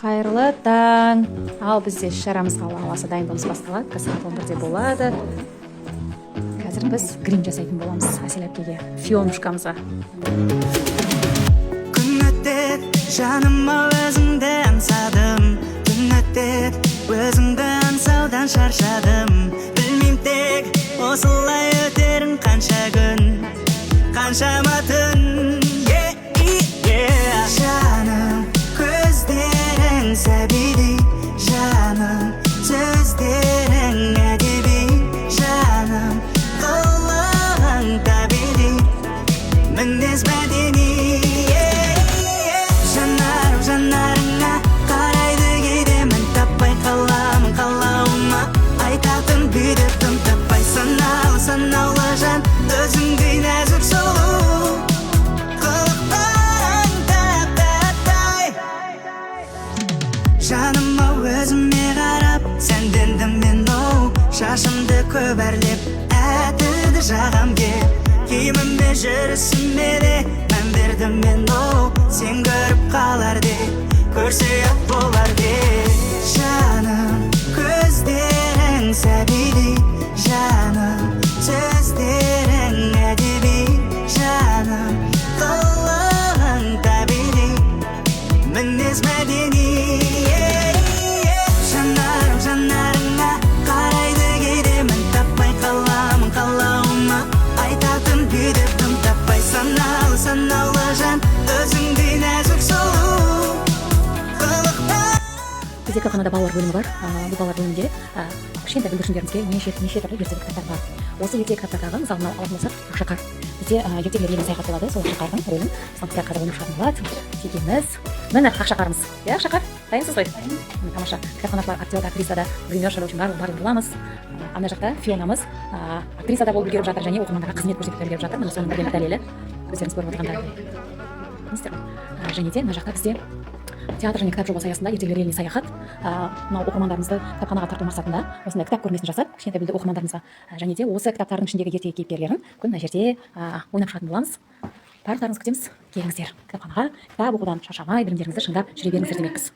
Қайырлы таң. Ал бізде шарамызға аласа дайындығымыз басталады. Сағат 11-де болады. Қазір біз грим жасайтын боламыз Әсел әпкеге, фионушкамызға. Күн өтеді, жаныма өзіңді аңсадым. Күн өтеді, өзіңді аңсаудан шаршадым. Білмейм тек осылай өтерін қанша күн, қаншама түн. Жаным, көздерің сәбидей, жаным, сөздерің әдеби, жаным, қылығың табиғи, мінез мәдени. Жанарым жанарыңа қарайды кейдемін, таппай қаламын қалауыма, айтатын бүйдіктім таппай. Санаулы санаулы жан, өзіңдей нәзік сұлу, жаныма өзіме қарап сәндендім мен, оу, шашымды көп әрлеп әтілді жағам кеп, киіміме жүрісіме де мән бердім мен, оу, сен көріп қалар де, көрсе-ақ болар де. Жаным, көздерің сәбидей, жаным, сөздерің әдеби, жаным, қылығың табиғи, мінез мәдени. Жанарыңа қарайды кейдемін, таппай қаламын қалауыма, айтатын бүйдіктім таппай. Санаулы санаулы жан, өзіңдей нәзік сұлу, қылықта. Бізде кітапханада балалар бөлімі бар. Бұл балалар бөлімінде кішкентай бүлдіршіндерімізге неше түрлі ертегі кітаптар бар. Осы ертегі кітаптардағы мысалы мынау алатын болсақ, Ақшақар. Бізде ертегілер еліне саяхат болады, сол Ақшақардың рөлін сыныптар қазір ойнап шығатын болады. Текеміз, міне Ақшақарымыз. Иә, Ақшақар, дайынсыз ғой? Тамаша. Кітапханашылар, актер, актрисада, гримершілер үшін барлығын боламыз. Ана жақта Фионамыз актрисада болып үлгеріп жатыр және оқырмандарға қызмет көрсетіп үлгеріп жатыр. Міне соның бірден дәлелі. Өздеріңіз көріп отырғандай. Және де мына жақта бізде театр және кітап жобасы аясында ертегілер еліне саяхат. Мынау оқырмандарымызды кітапханаға тарту мақсатында осындай кітап көрмесін жасап, кішкентай білді оқырмандарымызға және де осы кітаптардың ішіндегі ертегі кейіпкерлерін күн мына жерде ойнап шығатын боламыз. Барлықтарыңызды күтеміз. Келіңіздер кітапханаға, кітап оқудан шаршамай, білімдеріңізді шыңдап жүре беріңіздер демекпіз.